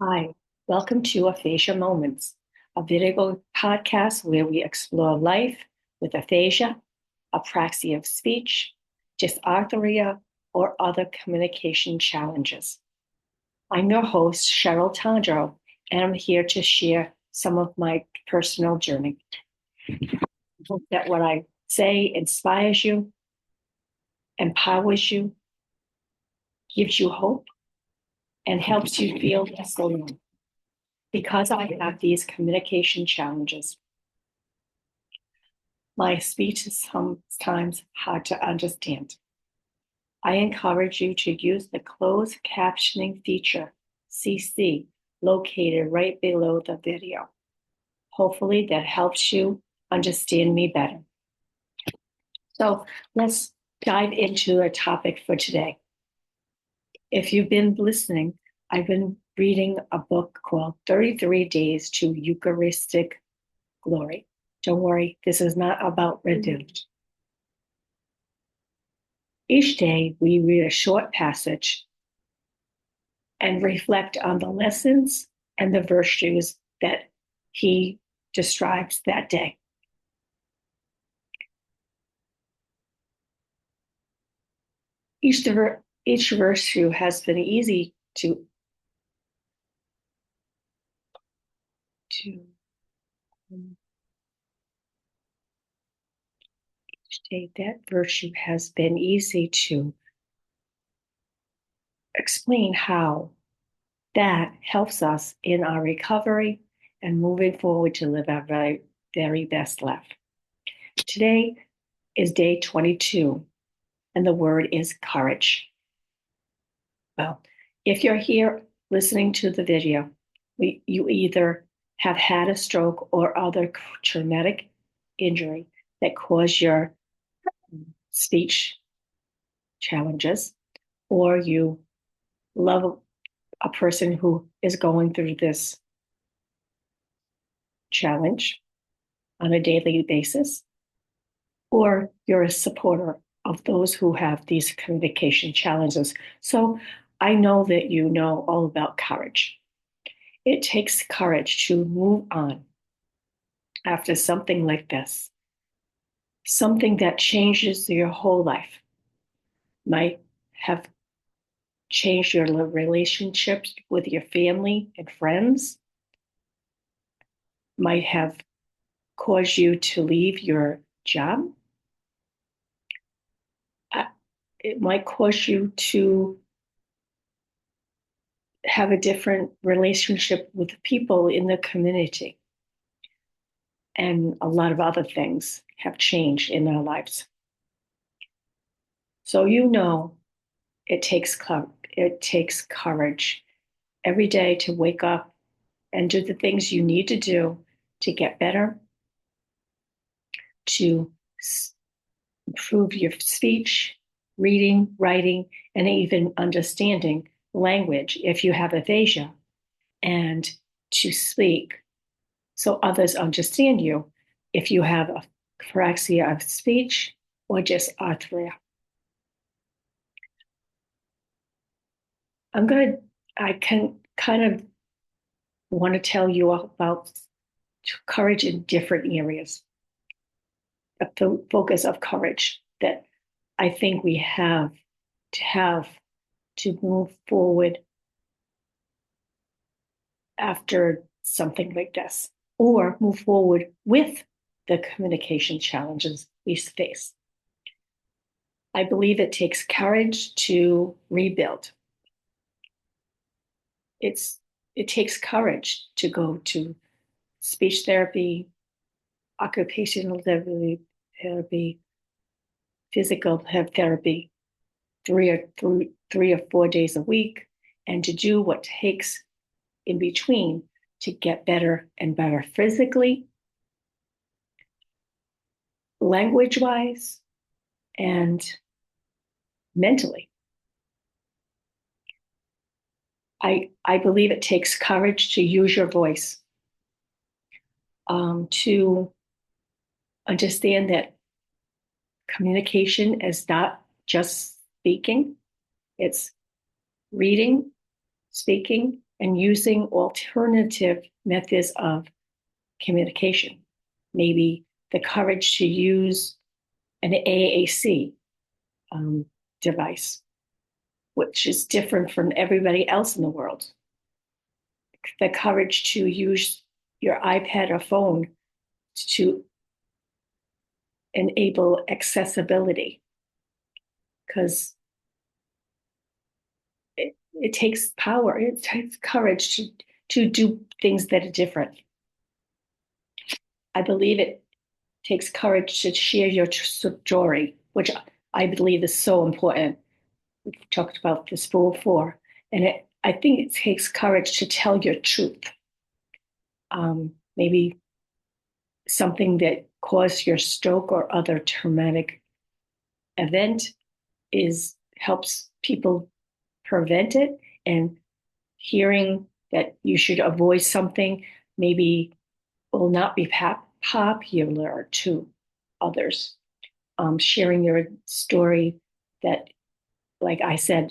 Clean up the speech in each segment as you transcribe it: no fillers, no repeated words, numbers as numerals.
Hi, welcome to Aphasia Moments, a video podcast where we explore life with aphasia, apraxia of speech, dysarthria, or other communication challenges. I'm your host, Cheryl Tondro, and I'm here to share some of my personal journey. I hope that what I say inspires you, empowers you, gives you hope, and helps you feel less alone. Because I have these communication challenges, my speech is sometimes hard to understand. I encourage you to use the closed captioning feature, CC, located right below the video. Hopefully that helps you understand me better. So let's dive into a topic for today. If you've been listening, I've been reading a book called 33 Days to Eucharistic Glory. Don't worry, this is not about redemption. Each day, we read a short passage and reflect on the lessons and the virtues that he describes that day. Each virtue has been easy to each day that virtue has been easy to explain how that helps us in our recovery and moving forward to live our very, very best life. Today is day 22, and the word is courage. Well, if you're here listening to the video, you either have had a stroke or other traumatic injury that caused your speech challenges, or you love a person who is going through this challenge on a daily basis, or you're a supporter of those who have these communication challenges. So I know that you know all about courage. It takes courage to move on after something like this, something that changes your whole life, might have changed your relationships with your family and friends, might have caused you to leave your job. It might cause you to have a different relationship with people in the community. And a lot of other things have changed in our lives. So you know it takes courage every day to wake up and do the things you need to do to get better, to improve your speech, reading, writing, and even understanding language if you have aphasia, and to speak so others understand you if you have a apraxia of speech or just arthria. I can kind of want to tell you about courage in different areas, the focus of courage that I think we have to move forward after something like this, or move forward with the communication challenges we face. I believe it takes courage to rebuild. It takes courage to go to speech therapy, occupational therapy, physical therapy, three or 4 days a week, and to do what takes in between to get better and better physically, language-wise, and mentally. I believe it takes courage to use your voice, to understand that communication is not just speaking, it's reading, speaking, and using alternative methods of communication. Maybe the courage to use an AAC device, which is different from everybody else in the world. The courage to use your iPad or phone to enable accessibility, because it takes power, it takes courage to do things that are different. I believe it takes courage to share your story, which I believe is so important. We've talked about this before, and I think it takes courage to tell your truth. Maybe something that caused your stroke or other traumatic event helps people prevent it, and hearing that you should avoid something maybe will not be popular to others. Sharing your story that, like I said,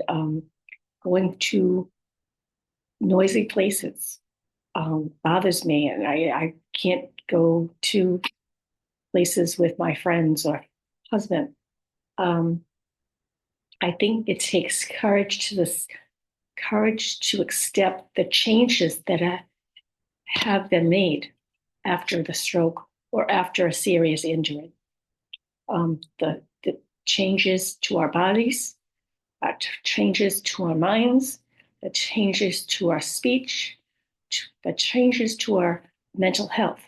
going to noisy places bothers me, and I can't go to places with my friends or husband. I think it takes courage to accept the changes that have been made after the stroke or after a serious injury. The changes to our bodies, changes to our minds, the changes to our speech, the changes to our mental health.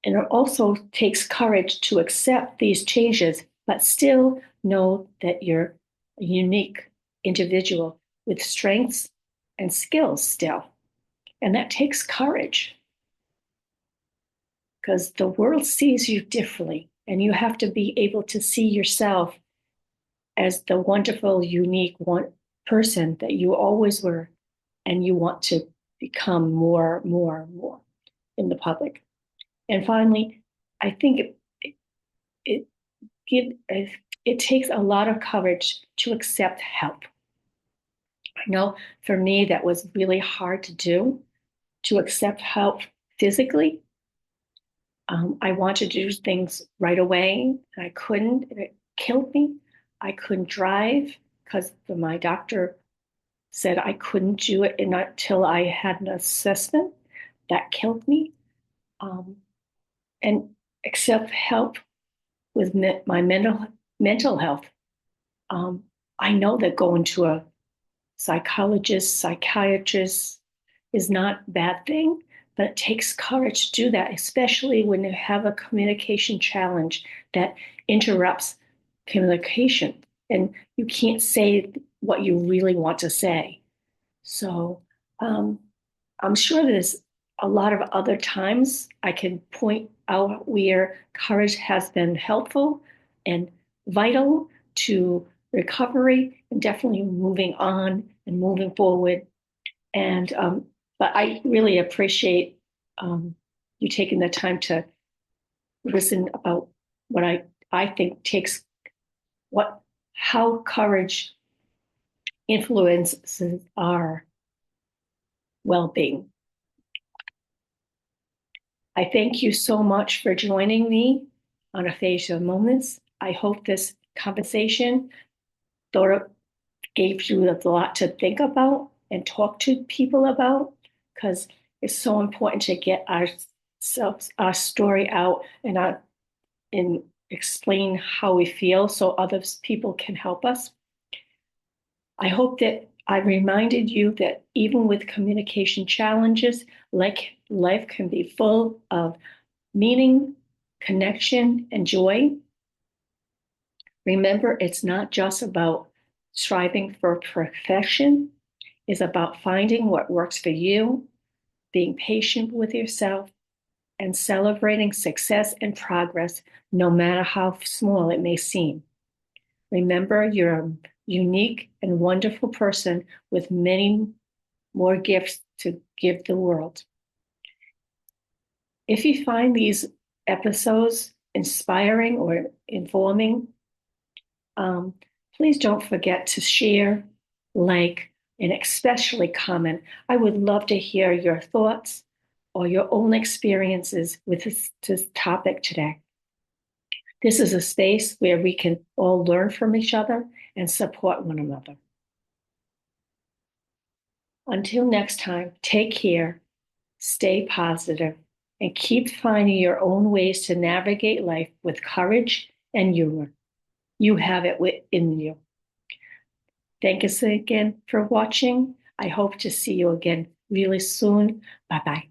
And it also takes courage to accept these changes, but still know that you're a unique individual with strengths and skills still. And that takes courage, because the world sees you differently, and you have to be able to see yourself as the wonderful, unique person that you always were, and you want to become more in the public. And finally, I think it takes a lot of courage to accept help. I know for me that was really hard to do, to accept help physically. I wanted to do things right away, and I couldn't. It killed me. I couldn't drive because my doctor said I couldn't do it until I had an assessment. That killed me. And accept help with my mental health. I know that going to a psychologist, psychiatrist is not a bad thing, but it takes courage to do that, especially when you have a communication challenge that interrupts communication and you can't say what you really want to say. So I'm sure there's a lot of other times I can point out where courage has been helpful and vital to recovery and definitely moving on and moving forward. And but I really appreciate you taking the time to listen about what I think takes how courage influences our well-being. I thank you so much for joining me on Aphasia Moments. I hope this conversation gave you a lot to think about and talk to people about, because it's so important to get our story out and explain how we feel so other people can help us. I hope that I reminded you that even with communication challenges, like life can be full of meaning, connection, and joy. Remember, it's not just about striving for perfection. It's about finding what works for you, being patient with yourself, and celebrating success and progress, no matter how small it may seem. Remember, you're a unique and wonderful person with many more gifts to give the world. If you find these episodes inspiring or informing, please don't forget to share, like, and especially comment. I would love to hear your thoughts or your own experiences with this topic today. This is a space where we can all learn from each other and support one another. Until next time, take care, stay positive, and keep finding your own ways to navigate life with courage and humor. You have it within you. Thank you again for watching. I hope to see you again really soon. Bye-bye.